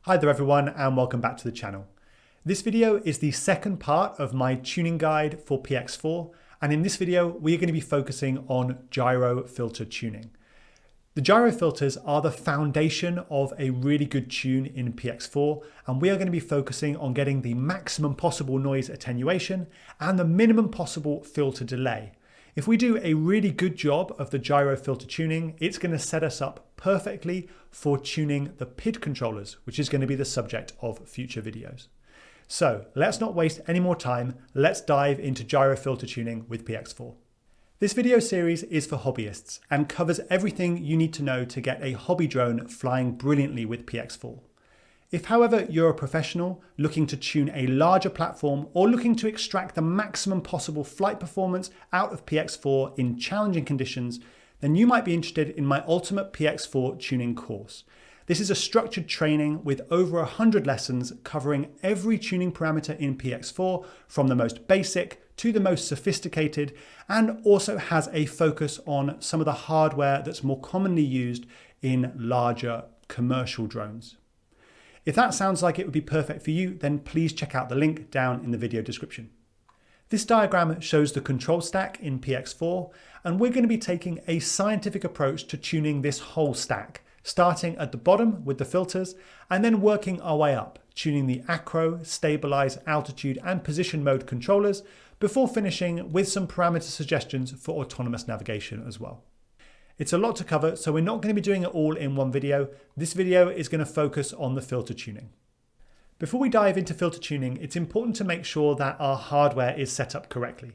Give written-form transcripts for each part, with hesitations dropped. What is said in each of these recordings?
Hi there everyone and welcome back to the channel. This video is the second part of my tuning guide for PX4, and in this video we are going to be focusing on gyro filter tuning. The gyro filters are the foundation of a really good tune in PX4, and we are going to be focusing on getting the maximum possible noise attenuation and the minimum possible filter delay. If we do a really good job of the gyro filter tuning, it's going to set us up perfectly for tuning the PID controllers, which is going to be the subject of future videos. So let's not waste any more time. Let's dive into gyro filter tuning with PX4. This video series is for hobbyists and covers everything you need to know to get a hobby drone flying brilliantly with PX4. If, however, you're a professional looking to tune a larger platform or looking to extract the maximum possible flight performance out of PX4 in challenging conditions, then you might be interested in my Ultimate PX4 Tuning course. This is a structured training with over 100 lessons covering every tuning parameter in PX4 from the most basic to the most sophisticated, and also has a focus on some of the hardware that's more commonly used in larger commercial drones. If that sounds like it would be perfect for you, then please check out the link down in the video description. This diagram shows the control stack in PX4, and we're going to be taking a scientific approach to tuning this whole stack, starting at the bottom with the filters and then working our way up, tuning the acro, stabilize, altitude and position mode controllers before finishing with some parameter suggestions for autonomous navigation as well. It's a lot to cover, so we're not going to be doing it all in one video. This video is going to focus on the filter tuning. Before we dive into filter tuning, it's important to make sure that our hardware is set up correctly.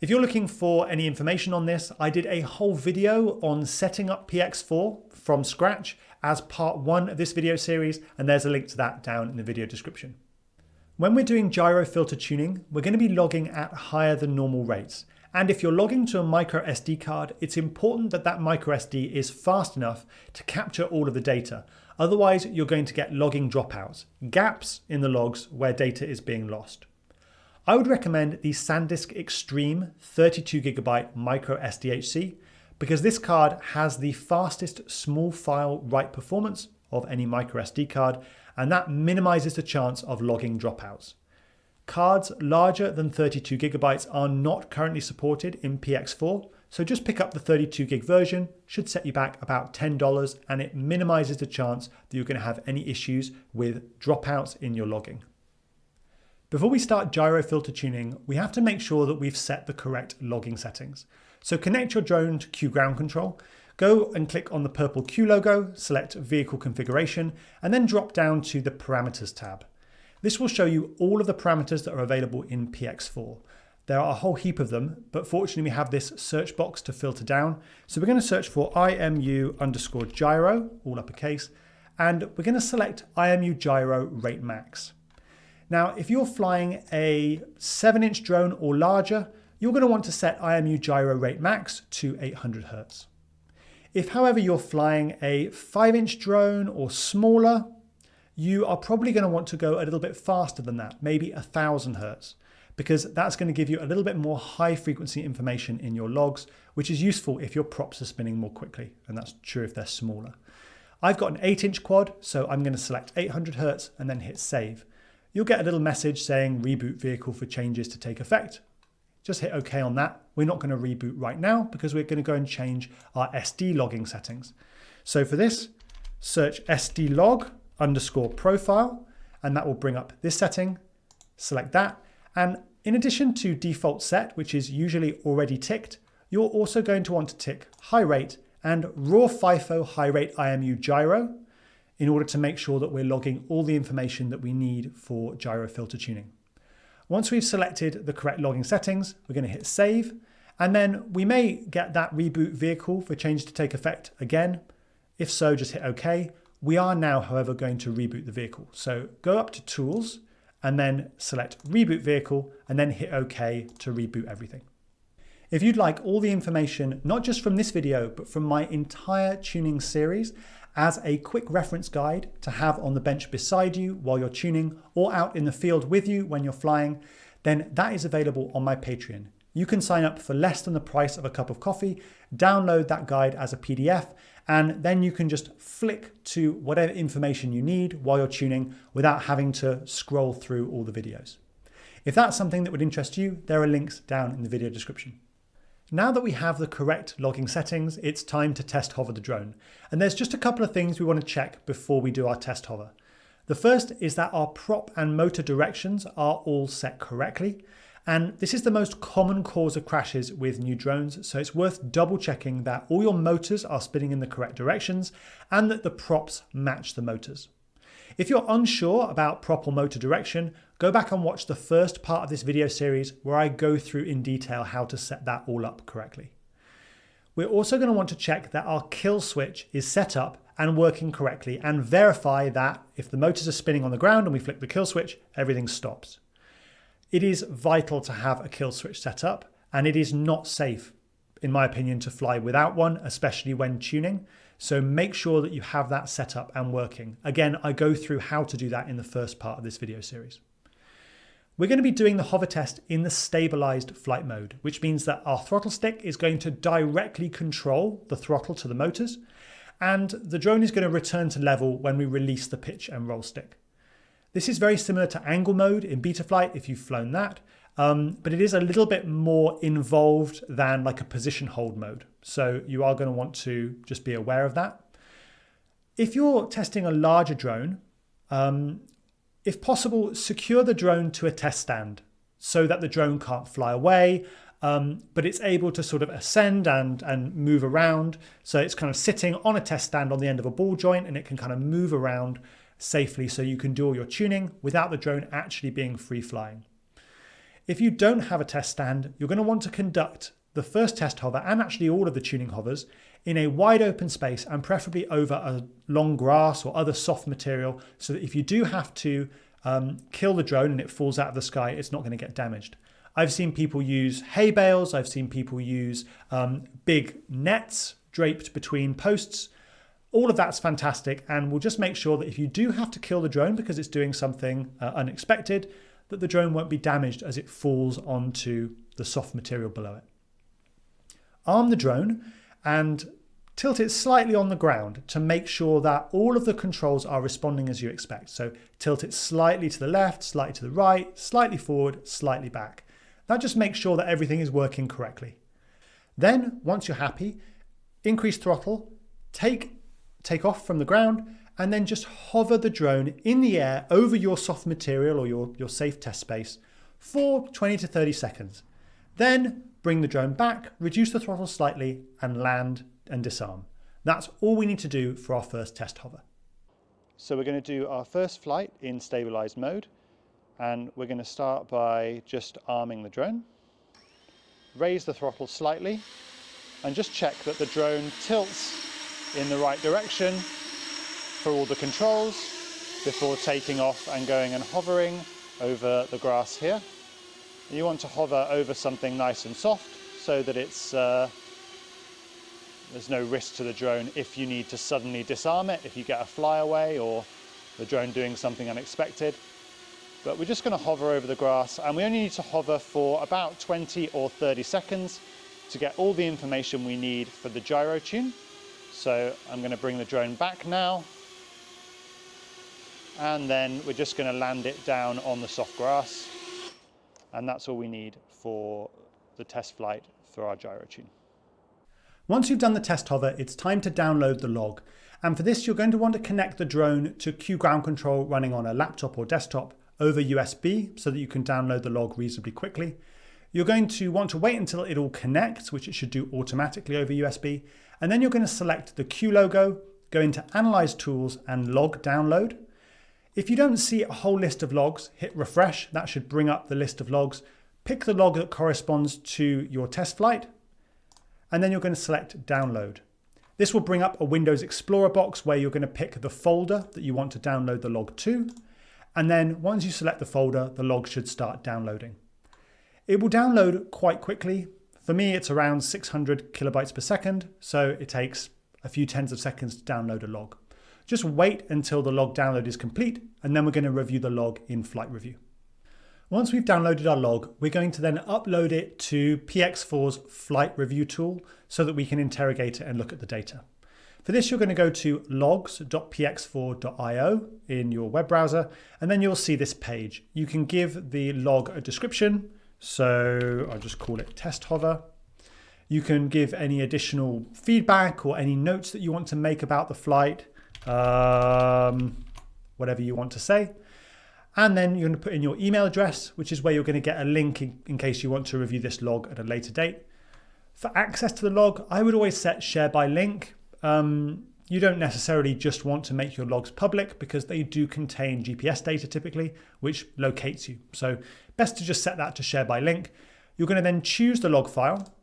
If you're looking for any information on this, I did a whole video on setting up PX4 from scratch as part 1 of this video series, and there's a link to that down in the video description. When we're doing gyro filter tuning, we're going to be logging at higher than normal rates. And if you're logging to a MicroSD card, it's important that that MicroSD is fast enough to capture all of the data. Otherwise, you're going to get logging dropouts, gaps in the logs where data is being lost. I would recommend the SanDisk Extreme 32GB MicroSDHC because this card has the fastest small file write performance of any MicroSD card, and that minimizes the chance of logging dropouts. Cards larger than 32GB are not currently supported in PX4, so just pick up the 32GB version, should set you back about $10, and it minimizes the chance that you're going to have any issues with dropouts in your logging. Before we start gyro filter tuning, we have to make sure that we've set the correct logging settings. So connect your drone to Q ground control, go and click on the purple Q logo, select vehicle configuration, and then drop down to the parameters tab. This will show you all of the parameters that are available in PX4. There are a whole heap of them, but fortunately we have this search box to filter down. So we're going to search for IMU_gyro, all uppercase, and we're going to select IMU gyro rate max. Now, if you're flying a 7-inch drone or larger, you're going to want to set IMU gyro rate max to 800 Hz. If, however, you're flying a 5-inch drone or smaller, you are probably going to want to go a little bit faster than that, maybe 1000 Hz, because that's going to give you a little bit more high frequency information in your logs, which is useful if your props are spinning more quickly, and that's true if they're smaller. I've got an 8-inch quad, so I'm going to select 800 Hz and then hit save. You'll get a little message saying reboot vehicle for changes to take effect. Just hit OK on that. We're not going to reboot right now because we're going to go and change our SD logging settings. So for this, search SD log_profile, and that will bring up this setting. Select that. And in addition to default set, which is usually already ticked, you're also going to want to tick high rate and raw FIFO high rate IMU gyro in order to make sure that we're logging all the information that we need for gyro filter tuning. Once we've selected the correct logging settings, we're going to hit save, and then we may get that reboot vehicle for change to take effect again. If so, just hit OK. We are now, however, going to reboot the vehicle. So go up to Tools and then select Reboot Vehicle and then hit OK to reboot everything. If you'd like all the information, not just from this video, but from my entire tuning series as a quick reference guide to have on the bench beside you while you're tuning or out in the field with you when you're flying, then that is available on my Patreon. You can sign up for less than the price of a cup of coffee, download that guide as a PDF, And then you can just flick to whatever information you need while you're tuning without having to scroll through all the videos. If that's something that would interest you, there are links down in the video description. Now that we have the correct logging settings, it's time to test hover the drone. And there's just a couple of things we want to check before we do our test hover. The first is that our prop and motor directions are all set correctly. And this is the most common cause of crashes with new drones, so it's worth double checking that all your motors are spinning in the correct directions and that the props match the motors. If you're unsure about prop or motor direction, go back and watch the first part of this video series where I go through in detail how to set that all up correctly. We're also going to want to check that our kill switch is set up and working correctly and verify that if the motors are spinning on the ground and we flick the kill switch, everything stops. It is vital to have a kill switch set up, and it is not safe, in my opinion, to fly without one, especially when tuning. So make sure that you have that set up and working. Again, I go through how to do that in the first part of this video series. We're going to be doing the hover test in the stabilized flight mode, which means that our throttle stick is going to directly control the throttle to the motors, and the drone is going to return to level when we release the pitch and roll stick. This is very similar to angle mode in Betaflight if you've flown that, but it is a little bit more involved than like a position hold mode. So you are going to want to just be aware of that. If you're testing a larger drone, if possible, secure the drone to a test stand so that the drone can't fly away, but it's able to sort of ascend and move around. So it's kind of sitting on a test stand on the end of a ball joint, and it can kind of move around safely so you can do all your tuning without the drone actually being free flying. If you don't have a test stand, you're going to want to conduct the first test hover and actually all of the tuning hovers in a wide open space and preferably over a long grass or other soft material so that if you do have to kill the drone and it falls out of the sky, it's not going to get damaged. I've seen people use hay bales, I've seen people use big nets draped between posts. All of that's fantastic, and we'll just make sure that if you do have to kill the drone because it's doing something unexpected, that the drone won't be damaged as it falls onto the soft material below it. Arm the drone and tilt it slightly on the ground to make sure that all of the controls are responding as you expect. So tilt it slightly to the left, slightly to the right, slightly forward, slightly back. That just makes sure that everything is working correctly. Then, once you're happy, increase throttle, take off from the ground, and then just hover the drone in the air over your soft material or your safe test space for 20 to 30 seconds. Then bring the drone back, reduce the throttle slightly, and land and disarm. That's all we need to do for our first test hover. So we're going to do our first flight in stabilized mode, and we're going to start by just arming the drone. Raise the throttle slightly and just check that the drone tilts in the right direction for all the controls before taking off and going and hovering over the grass here. You want to hover over something nice and soft so that it's there's no risk to the drone if you need to suddenly disarm it, if you get a flyaway or the drone doing something unexpected. But we're just going to hover over the grass, and we only need to hover for about 20 or 30 seconds to get all the information we need for the gyro tune. So I'm going to bring the drone back now, and then we're just going to land it down on the soft grass, and that's all we need for the test flight for our gyro tune. Once you've done the test hover, it's time to download the log, and for this you're going to want to connect the drone to Q ground control running on a laptop or desktop over USB so that you can download the log reasonably quickly. You're going to want to wait until it all connects, which it should do automatically over USB, and then you're going to select the Q logo, go into Analyze Tools and Log Download. If you don't see a whole list of logs, hit refresh. That should bring up the list of logs. Pick the log that corresponds to your test flight, and then you're going to select Download. This will bring up a Windows Explorer box where you're going to pick the folder that you want to download the log to, and then once you select the folder, the log should start downloading. It will download quite quickly. For me, it's around 600 kilobytes per second, so it takes a few tens of seconds to download a log. Just wait until the log download is complete, and then we're going to review the log in Flight Review. Once we've downloaded our log, we're going to then upload it to PX4's Flight Review tool so that we can interrogate it and look at the data. For this, you're going to go to logs.px4.io in your web browser, and then you'll see this page. You can give the log a description, so I'll just call it test hover. You can give any additional feedback or any notes that you want to make about the flight, whatever you want to say. And then you're going to put in your email address, which is where you're going to get a link in case you want to review this log at a later date. For access to the log, I would always set share by link. You don't necessarily just want to make your logs public because they do contain GPS data typically, which locates you. So best to just set that to share by link. You're going to then choose the log file,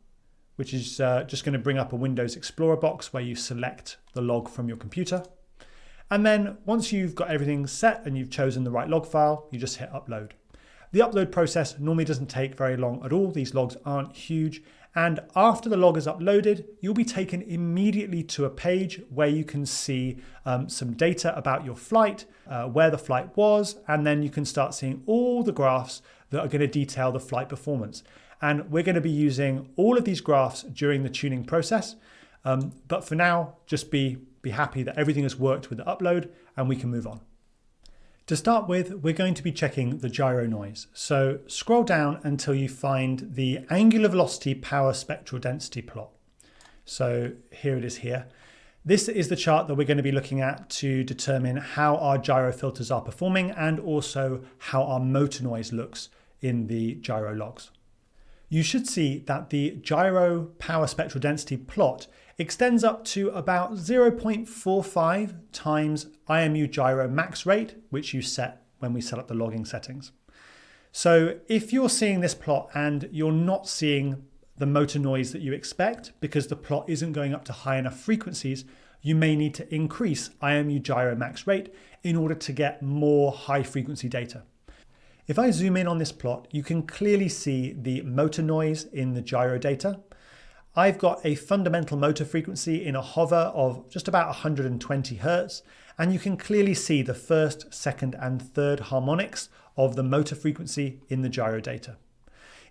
which is just going to bring up a Windows Explorer box where you select the log from your computer. And then once you've got everything set and you've chosen the right log file, you just hit upload. The upload process normally doesn't take very long at all. These logs aren't huge. And after the log is uploaded, you'll be taken immediately to a page where you can see some data about your flight, where the flight was, and then you can start seeing all the graphs that are going to detail the flight performance. And we're going to be using all of these graphs during the tuning process. But for now, just be happy that everything has worked with the upload and we can move on. To start with, we're going to be checking the gyro noise. So scroll down until you find the angular velocity power spectral density plot. So here it is here. This is the chart that we're going to be looking at to determine how our gyro filters are performing and also how our motor noise looks in the gyro logs. You should see that the gyro power spectral density plot extends up to about 0.45 times IMU gyro max rate, which you set when we set up the logging settings. So if you're seeing this plot and you're not seeing the motor noise that you expect because the plot isn't going up to high enough frequencies, you may need to increase IMU gyro max rate in order to get more high frequency data. If I zoom in on this plot, you can clearly see the motor noise in the gyro data. I've got a fundamental motor frequency in a hover of just about 120 Hertz, and you can clearly see the first, second, and third harmonics of the motor frequency in the gyro data.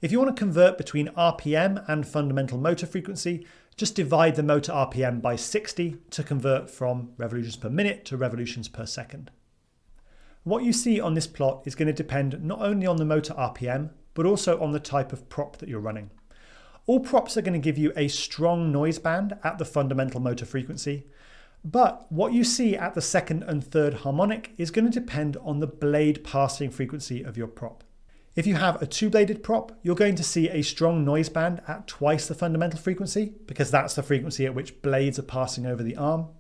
If you want to convert between RPM and fundamental motor frequency, just divide the motor RPM by 60 to convert from revolutions per minute to revolutions per second. What you see on this plot is going to depend not only on the motor RPM, but also on the type of prop that you're running. All props are going to give you a strong noise band at the fundamental motor frequency, but what you see at the second and third harmonic is going to depend on the blade passing frequency of your prop. If you have a two-bladed prop, you're going to see a strong noise band at twice the fundamental frequency, because that's the frequency at which blades are passing over the arm.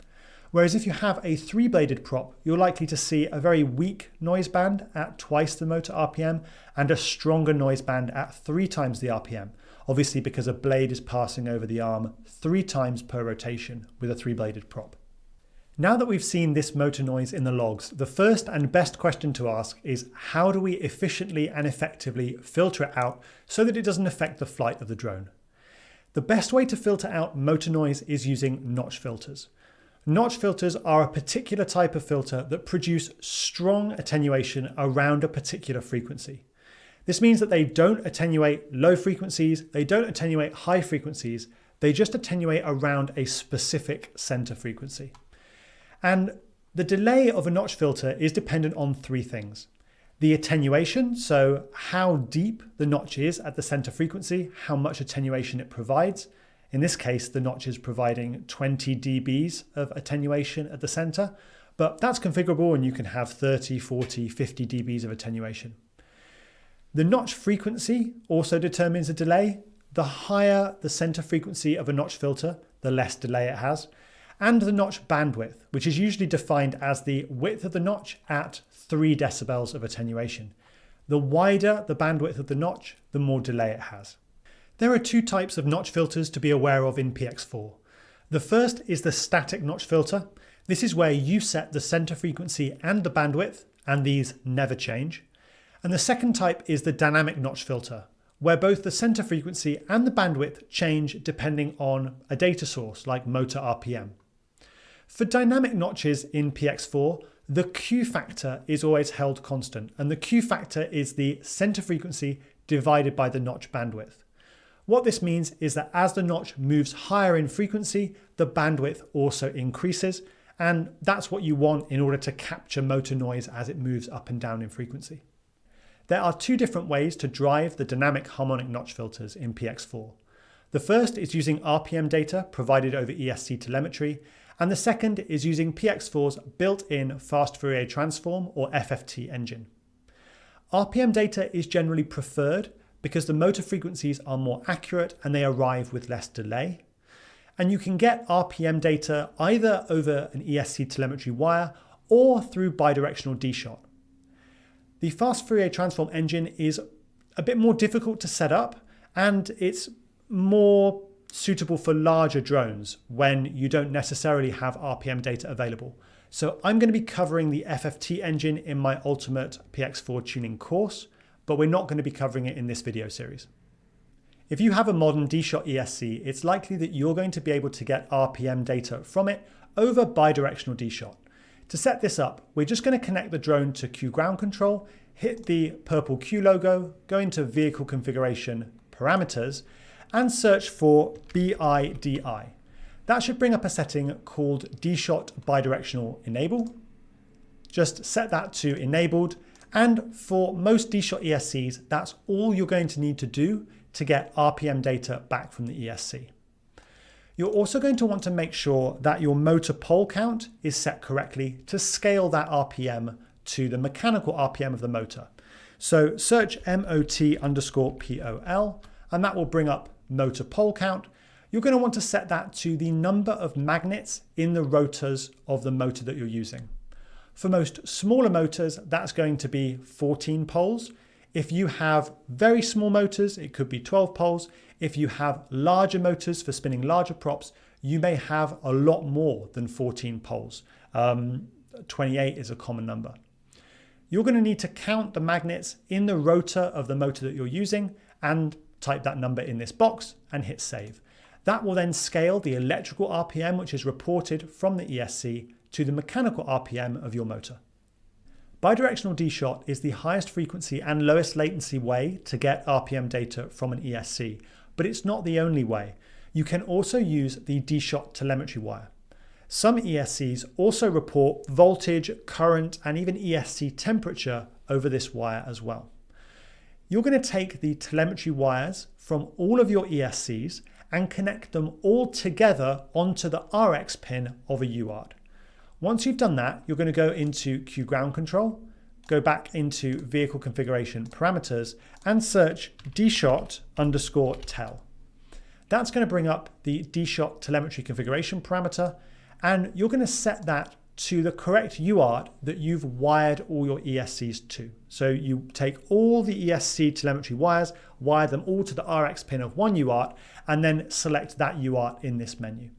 Whereas if you have a three-bladed prop, you're likely to see a very weak noise band at twice the motor RPM and a stronger noise band at 3 times the RPM. Obviously because a blade is passing over the arm 3 times per rotation with a three-bladed prop. Now that we've seen this motor noise in the logs, the first and best question to ask is how do we efficiently and effectively filter it out so that it doesn't affect the flight of the drone? The best way to filter out motor noise is using notch filters. Notch filters are a particular type of filter that produce strong attenuation around a particular frequency. This means that they don't attenuate low frequencies, they don't attenuate high frequencies, they just attenuate around a specific center frequency. And the delay of a notch filter is dependent on 3 things. The attenuation, so how deep the notch is at the center frequency, how much attenuation it provides. In this case, the notch is providing 20 dBs of attenuation at the center, but that's configurable and you can have 30, 40, 50 dBs of attenuation. The notch frequency also determines the delay. The higher the center frequency of a notch filter, the less delay it has. And the notch bandwidth, which is usually defined as the width of the notch at 3 decibels of attenuation. The wider the bandwidth of the notch, the more delay it has. There are 2 types of notch filters to be aware of in PX4. The first is the static notch filter. This is where you set the center frequency and the bandwidth, and these never change. And the second type is the dynamic notch filter, where both the center frequency and the bandwidth change depending on a data source like motor RPM. For dynamic notches in PX4, the Q factor is always held constant, and the Q factor is the center frequency divided by the notch bandwidth. What this means is that as the notch moves higher in frequency, the bandwidth also increases, and that's what you want in order to capture motor noise as it moves up and down in frequency. There are two different ways to drive the dynamic harmonic notch filters in PX4. The first is using RPM data provided over ESC telemetry, and the second is using PX4's built-in fast Fourier transform or FFT engine. RPM data is generally preferred because the motor frequencies are more accurate and they arrive with less delay. And you can get RPM data either over an ESC telemetry wire or through bidirectional DShot. The fast Fourier transform engine is a bit more difficult to set up, and it's more suitable for larger drones when you don't necessarily have RPM data available. So I'm going to be covering the FFT engine in my Ultimate PX4 Tuning course, but we're not going to be covering it in this video series. If you have a modern DShot ESC, it's likely that you're going to be able to get RPM data from it over bidirectional DShot. To set this up, we're just going to connect the drone to Q ground control, hit the purple Q logo, go into vehicle configuration parameters, and search for BIDI. That should bring up a setting called DShot bidirectional enable. Just set that to enabled, and for most DShot ESCs, that's all you're going to need to do to get RPM data back from the ESC. You're also going to want to make sure that your motor pole count is set correctly to scale that RPM to the mechanical RPM of the motor. So search MOT_POL, and that will bring up motor pole count. You're going to want to set that to the number of magnets in the rotors of the motor that you're using. For most smaller motors, that's going to be 14 poles. If you have very small motors, it could be 12 poles. If you have larger motors for spinning larger props, you may have a lot more than 14 poles. 28 is a common number. You're going to need to count the magnets in the rotor of the motor that you're using and type that number in this box and hit save. That will then scale the electrical RPM, which is reported from the ESC, to the mechanical RPM of your motor. Bidirectional DShot is the highest frequency and lowest latency way to get RPM data from an ESC, but it's not the only way. You can also use the DShot telemetry wire. Some ESCs also report voltage, current, and even ESC temperature over this wire as well. You're going to take the telemetry wires from all of your ESCs and connect them all together onto the RX pin of a UART. Once you've done that, you're going to go into Q ground control, go back into vehicle configuration parameters, and search DShot_tel. That's going to bring up the DShot telemetry configuration parameter, and you're going to set that to the correct UART that you've wired all your ESCs to. So you take all the ESC telemetry wires, wire them all to the RX pin of one UART, and then select that UART in this menu.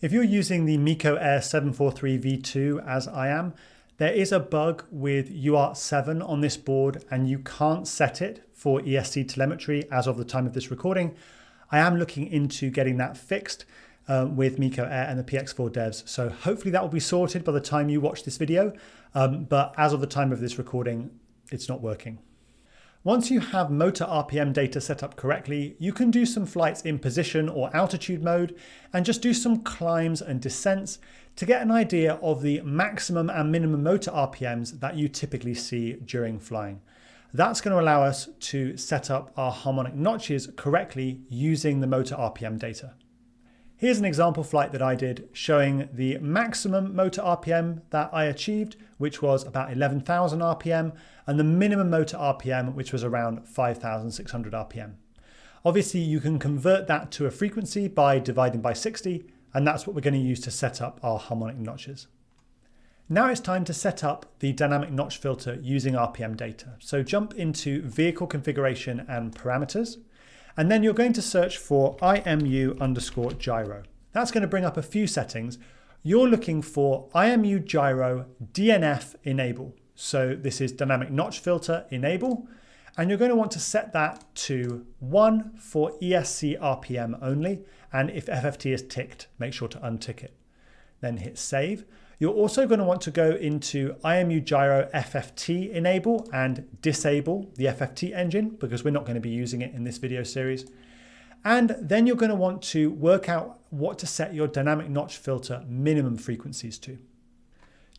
If you're using the Miko Air 743 V2 as I am, there is a bug with UART 7 on this board and you can't set it for ESC telemetry as of the time of this recording. I am looking into getting that fixed with Miko Air and the PX4 devs, so hopefully that will be sorted by the time you watch this video, but as of the time of this recording, it's not working. Once you have motor RPM data set up correctly, you can do some flights in position or altitude mode and just do some climbs and descents to get an idea of the maximum and minimum motor RPMs that you typically see during flying. That's going to allow us to set up our harmonic notches correctly using the motor RPM data. Here's an example flight that I did showing the maximum motor RPM that I achieved, which was about 11,000 RPM, and the minimum motor RPM, which was around 5,600 RPM. Obviously, you can convert that to a frequency by dividing by 60, and that's what we're going to use to set up our harmonic notches. Now it's time to set up the dynamic notch filter using RPM data. So jump into vehicle configuration and parameters, and then you're going to search for IMU_gyro. That's going to bring up a few settings. You're looking for IMU gyro DNF enable. So this is dynamic notch filter enable, and you're going to want to set that to 1 for ESC RPM only, and if FFT is ticked, make sure to untick it. Then hit save. You're also going to want to go into IMU gyro FFT enable and disable the FFT engine because we're not going to be using it in this video series. And then you're going to want to work out what to set your dynamic notch filter minimum frequencies to.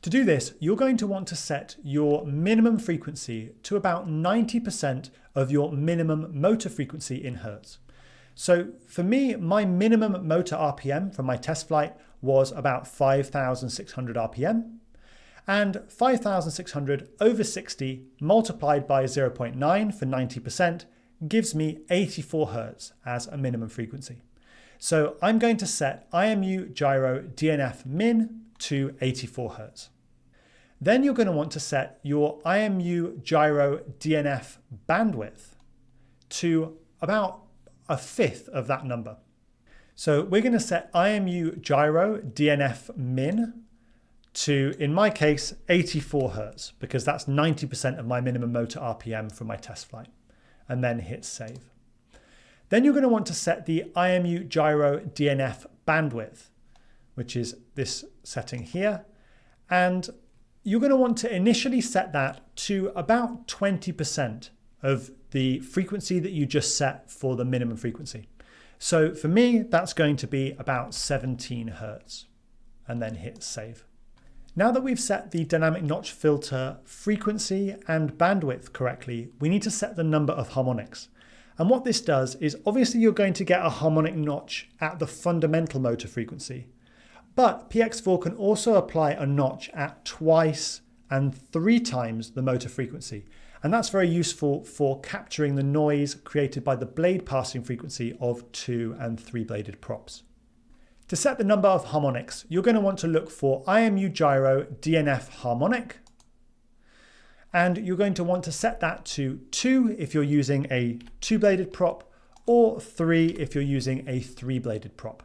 To do this, you're going to want to set your minimum frequency to about 90% of your minimum motor frequency in Hertz. So for me, my minimum motor RPM from my test flight was about 5,600 RPM. And 5,600 over 60 multiplied by 0.9 for 90% gives me 84 Hertz as a minimum frequency. So I'm going to set IMU Gyro DNF min to 84 Hertz. Then you're going to want to set your IMU Gyro DNF bandwidth to about a fifth of that number. So we're going to set IMU Gyro DNF min to, in my case, 84 Hertz, because that's 90% of my minimum motor RPM from my test flight, and then hit save. Then you're going to want to set the IMU Gyro DNF bandwidth, which is this setting here, and you're going to want to initially set that to about 20% of the frequency that you just set for the minimum frequency. So for me, that's going to be about 17 Hertz, and then hit save. Now that we've set the dynamic notch filter frequency and bandwidth correctly, we need to set the number of harmonics. And what this does is, obviously you're going to get a harmonic notch at the fundamental motor frequency, but PX4 can also apply a notch at twice and 3 times the motor frequency. And that's very useful for capturing the noise created by the blade passing frequency of 2 and 3 bladed props. To set the number of harmonics, you're going to want to look for IMU Gyro DNF harmonic, and you're going to want to set that to 2 if you're using a 2-bladed prop, or 3 if you're using a 3-bladed prop.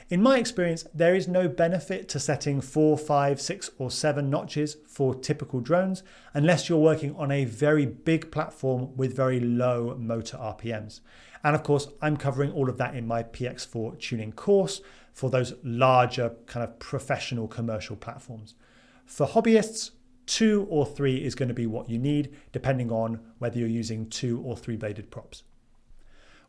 In my experience, there is no benefit to setting 4, 5, 6, or 7 notches for typical drones unless you're working on a very big platform with very low motor RPMs. And of course, I'm covering all of that in my PX4 tuning course for those larger kind of professional commercial platforms. For hobbyists, 2 or 3 is going to be what you need, depending on whether you're using 2 or 3-bladed props.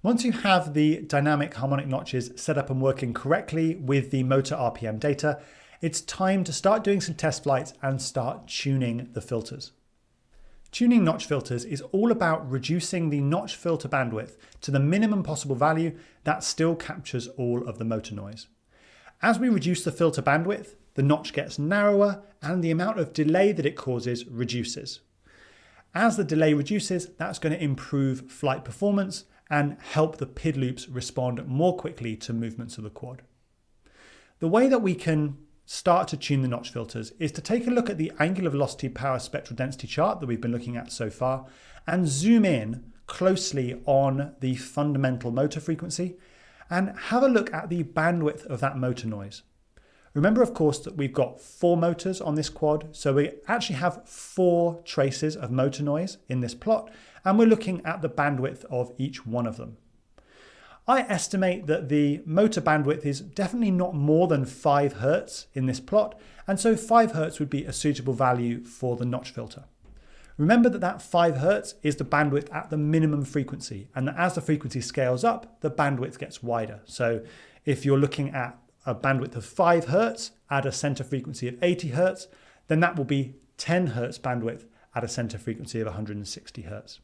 Once you have the dynamic harmonic notches set up and working correctly with the motor RPM data, it's time to start doing some test flights and start tuning the filters. Tuning notch filters is all about reducing the notch filter bandwidth to the minimum possible value that still captures all of the motor noise. As we reduce the filter bandwidth, the notch gets narrower and the amount of delay that it causes reduces. As the delay reduces, that's going to improve flight performance and help the PID loops respond more quickly to movements of the quad. The way that we can start to tune the notch filters is to take a look at the angular velocity power spectral density chart that we've been looking at so far and zoom in closely on the fundamental motor frequency and have a look at the bandwidth of that motor noise. Remember, of course, that we've got 4 motors on this quad, so we actually have 4 traces of motor noise in this plot, and we're looking at the bandwidth of each one of them. I estimate that the motor bandwidth is definitely not more than 5 Hertz in this plot, and so 5 Hertz would be a suitable value for the notch filter. Remember that 5 Hertz is the bandwidth at the minimum frequency, and that as the frequency scales up, the bandwidth gets wider. So if you're looking at a bandwidth of 5 Hertz at a center frequency of 80 Hertz, then that will be 10 Hertz bandwidth at a center frequency of 160 Hertz.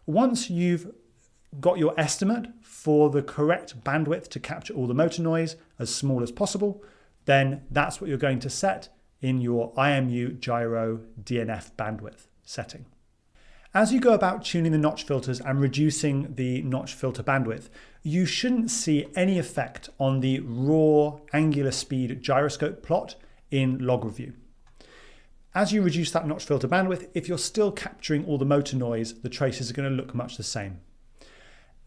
Once you've got your estimate for the correct bandwidth to capture all the motor noise as small as possible, then that's what you're going to set in your IMU Gyro DNF bandwidth setting. As you go about tuning the notch filters and reducing the notch filter bandwidth, you shouldn't see any effect on the raw angular speed gyroscope plot in log review. As you reduce that notch filter bandwidth, if you're still capturing all the motor noise, the traces are going to look much the same.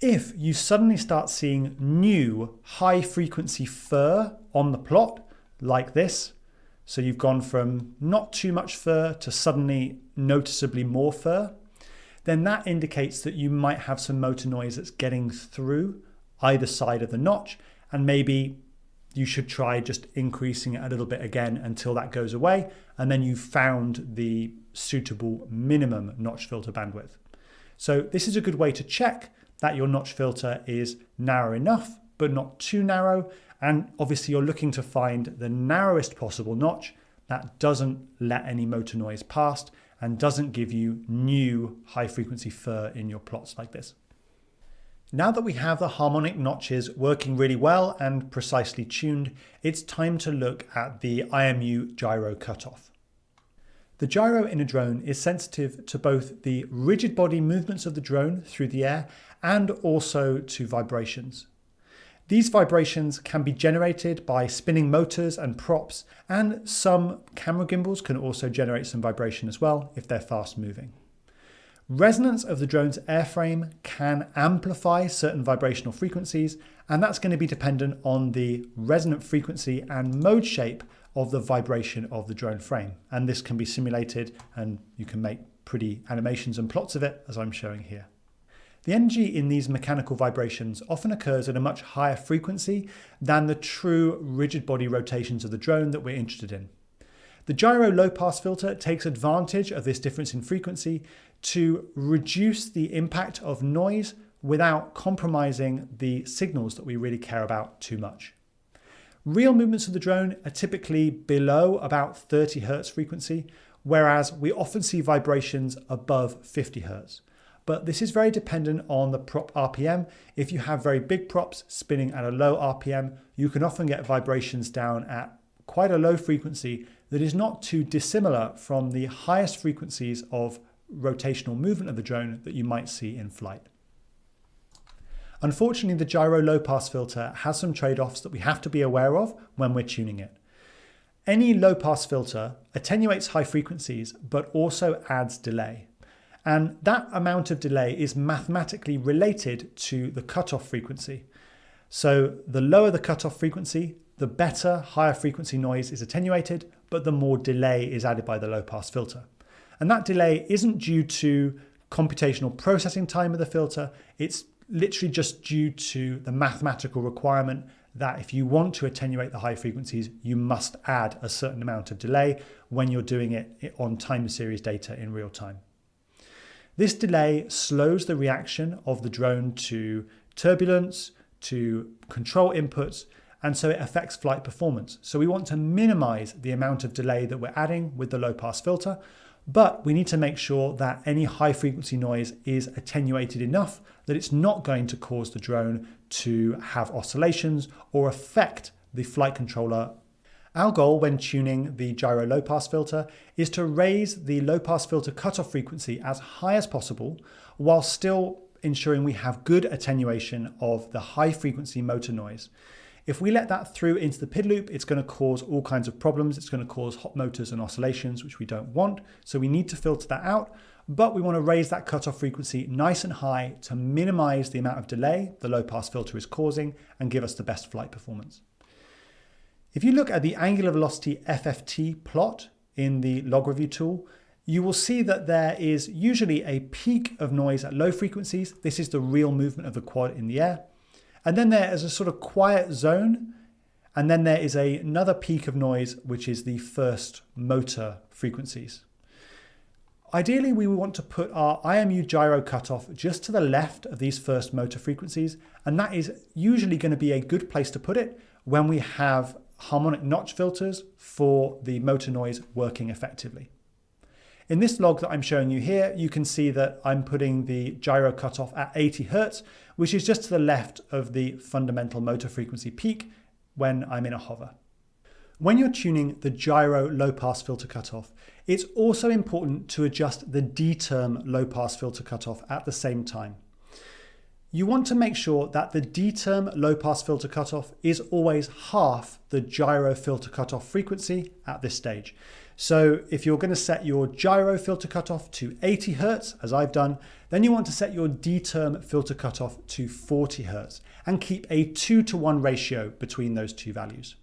If you suddenly start seeing new high frequency fur on the plot, like this, so you've gone from not too much fur to suddenly noticeably more fur, then that indicates that you might have some motor noise that's getting through either side of the notch, and maybe you should try just increasing it a little bit again until that goes away, and then you've found the suitable minimum notch filter bandwidth. So this is a good way to check that your notch filter is narrow enough, but not too narrow. And obviously you're looking to find the narrowest possible notch that doesn't let any motor noise past and doesn't give you new high frequency fur in your plots like this. Now that we have the harmonic notches working really well and precisely tuned, it's time to look at the IMU gyro cutoff. The gyro in a drone is sensitive to both the rigid body movements of the drone through the air and also to vibrations. These vibrations can be generated by spinning motors and props, and some camera gimbals can also generate some vibration as well if they're fast moving. Resonance of the drone's airframe can amplify certain vibrational frequencies, and that's going to be dependent on the resonant frequency and mode shape of the vibration of the drone frame. And this can be simulated, and you can make pretty animations and plots of it, as I'm showing here. The energy in these mechanical vibrations often occurs at a much higher frequency than the true rigid body rotations of the drone that we're interested in. The gyro low pass filter takes advantage of this difference in frequency to reduce the impact of noise without compromising the signals that we really care about too much. Real movements of the drone are typically below about 30 Hz frequency, whereas we often see vibrations above 50 Hz. But this is very dependent on the prop RPM. If you have very big props spinning at a low RPM, you can often get vibrations down at quite a low frequency that is not too dissimilar from the highest frequencies of rotational movement of the drone that you might see in flight. Unfortunately, the gyro low pass filter has some trade-offs that we have to be aware of when we're tuning it. Any low pass filter attenuates high frequencies, but also adds delay. And that amount of delay is mathematically related to the cutoff frequency. So the lower the cutoff frequency, the better higher frequency noise is attenuated, but the more delay is added by the low pass filter. And that delay isn't due to computational processing time of the filter. It's literally just due to the mathematical requirement that if you want to attenuate the high frequencies, you must add a certain amount of delay when you're doing it on time series data in real time. This delay slows the reaction of the drone to turbulence, to control inputs, and so it affects flight performance. So we want to minimize the amount of delay that we're adding with the low pass filter, but we need to make sure that any high frequency noise is attenuated enough that it's not going to cause the drone to have oscillations or affect the flight controller. Our goal when tuning the gyro low pass filter is to raise the low pass filter cutoff frequency as high as possible while still ensuring we have good attenuation of the high frequency motor noise. If we let that through into the PID loop, it's going to cause all kinds of problems. It's going to cause hot motors and oscillations, which we don't want. So we need to filter that out, but we want to raise that cutoff frequency nice and high to minimize the amount of delay the low pass filter is causing and give us the best flight performance. If you look at the angular velocity FFT plot in the log review tool, you will see that there is usually a peak of noise at low frequencies. This is the real movement of the quad in the air. And then there is a sort of quiet zone. And then there is another peak of noise, which is the first motor frequencies. Ideally, we want to put our IMU gyro cutoff just to the left of these first motor frequencies. And that is usually going to be a good place to put it when we have harmonic notch filters for the motor noise working effectively. In this log that I'm showing you here, you can see that I'm putting the gyro cutoff at 80 Hz, which is just to the left of the fundamental motor frequency peak when I'm in a hover. When you're tuning the gyro low pass filter cutoff, it's also important to adjust the D-term low pass filter cutoff at the same time. You want to make sure that the D-term low pass filter cutoff is always half the gyro filter cutoff frequency at this stage. So if you're going to set your gyro filter cutoff to 80 Hz, as I've done, then you want to set your D-term filter cutoff to 40 Hz and keep a 2-to-1 ratio between those two values.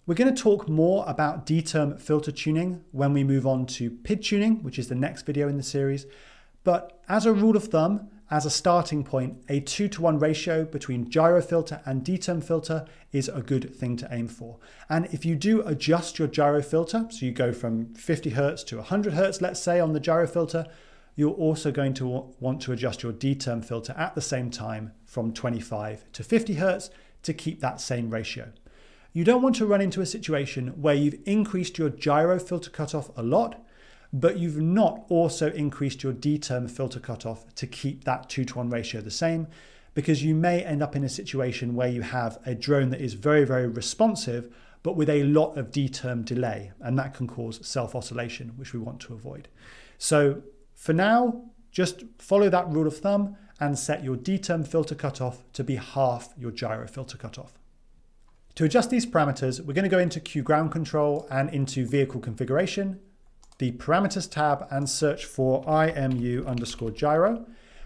We're going to talk more about D-term filter tuning when we move on to PID tuning, which is the next video in the series. But as a rule of thumb, as a starting point, a 2-to-1 ratio between gyro filter and D-term filter is a good thing to aim for. And if you do adjust your gyro filter, so you go from 50 Hz to 100 Hz, let's say on the gyro filter, you're also going to want to adjust your D-term filter at the same time from 25 to 50 Hertz to keep that same ratio. You don't want to run into a situation where you've increased your gyro filter cutoff a lot, but you've not also increased your D-term filter cutoff to keep that 2:1 ratio the same, because you may end up in a situation where you have a drone that is very, very responsive, but with a lot of D-term delay, and that can cause self-oscillation, which we want to avoid. So for now, just follow that rule of thumb and set your D-term filter cutoff to be half your gyro filter cutoff. To adjust these parameters, we're going to go into Q ground control and into vehicle configuration, the parameters tab, and search for IMU_gyro.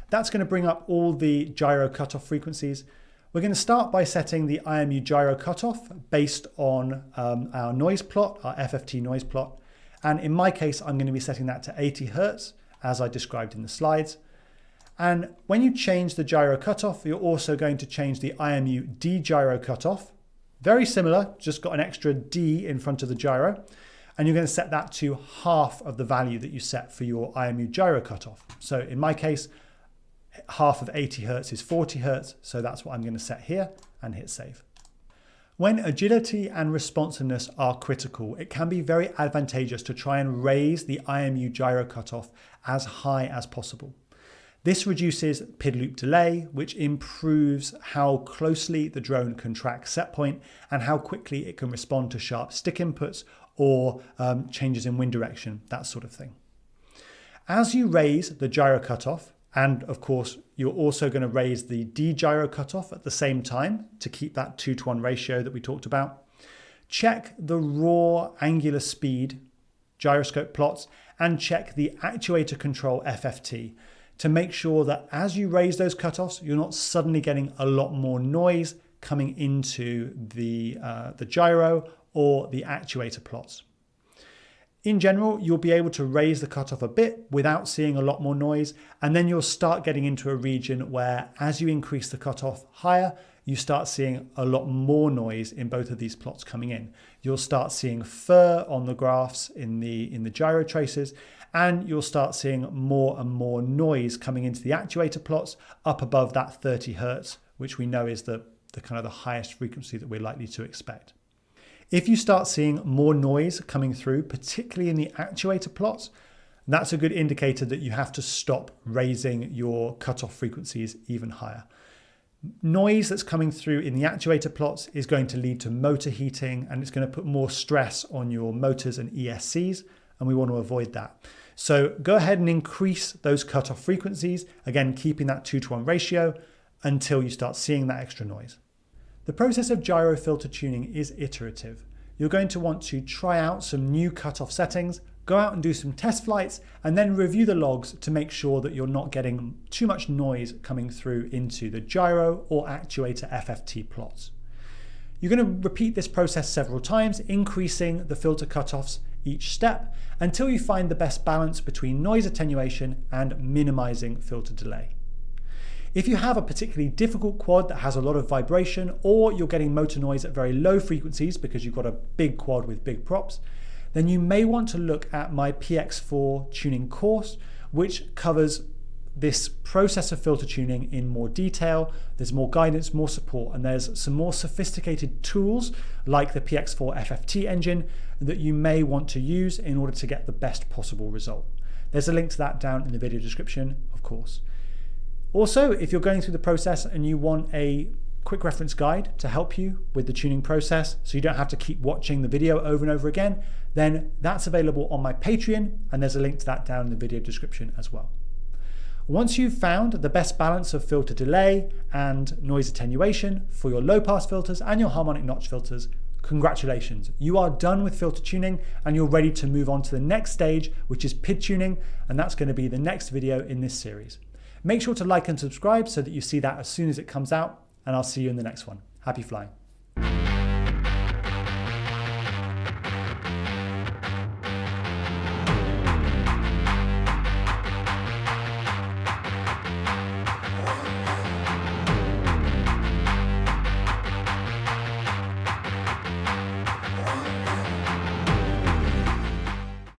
That's going to bring up all the gyro cutoff frequencies. We're going to start by setting the IMU gyro cutoff based on our noise plot, our FFT noise plot. And in my case, I'm going to be setting that to 80 Hertz, as I described in the slides. And when you change the gyro cutoff, you're also going to change the IMU D gyro cutoff. Very similar, just got an extra D in front of the gyro. And you're going to set that to half of the value that you set for your IMU gyro cutoff. So in my case, half of 80 Hertz is 40 Hertz. So that's what I'm going to set here and hit save. When agility and responsiveness are critical, it can be very advantageous to try and raise the IMU gyro cutoff as high as possible. This reduces PID loop delay, which improves how closely the drone can track set point and how quickly it can respond to sharp stick inputs or changes in wind direction, that sort of thing. As you raise the gyro cutoff, and of course, you're also going to raise the D gyro cutoff at the same time to keep that 2:1 ratio that we talked about, check the raw angular speed gyroscope plots and check the actuator control FFT to make sure that as you raise those cutoffs, you're not suddenly getting a lot more noise coming into the gyro or the actuator plots. In general, you'll be able to raise the cutoff a bit without seeing a lot more noise, and then you'll start getting into a region where as you increase the cutoff higher, you start seeing a lot more noise in both of these plots coming in. You'll start seeing fur on the graphs in the gyro traces, and you'll start seeing more and more noise coming into the actuator plots up above that 30 Hertz, which we know is the kind of the highest frequency that we're likely to expect. If you start seeing more noise coming through, particularly in the actuator plots, that's a good indicator that you have to stop raising your cutoff frequencies even higher. Noise that's coming through in the actuator plots is going to lead to motor heating, and it's going to put more stress on your motors and ESCs, and we want to avoid that. So go ahead and increase those cutoff frequencies, again keeping that 2:1 ratio until you start seeing that extra noise. The process of gyro filter tuning is iterative. You're going to want to try out some new cutoff settings, go out and do some test flights, and then review the logs to make sure that you're not getting too much noise coming through into the gyro or actuator FFT plots. You're going to repeat this process several times, increasing the filter cutoffs each step until you find the best balance between noise attenuation and minimizing filter delay. If you have a particularly difficult quad that has a lot of vibration, or you're getting motor noise at very low frequencies because you've got a big quad with big props, then you may want to look at my PX4 tuning course, which covers this process of filter tuning in more detail. There's more guidance, more support, and there's some more sophisticated tools like the PX4 FFT engine that you may want to use in order to get the best possible result. There's a link to that down in the video description, of course. Also, if you're going through the process and you want a quick reference guide to help you with the tuning process so you don't have to keep watching the video over and over again, then that's available on my Patreon, and there's a link to that down in the video description as well. Once you've found the best balance of filter delay and noise attenuation for your low pass filters and your harmonic notch filters, congratulations, you are done with filter tuning and you're ready to move on to the next stage, which is PID tuning, and that's going to be the next video in this series. Make sure to like and subscribe so that you see that as soon as it comes out, and I'll see you in the next one. Happy flying.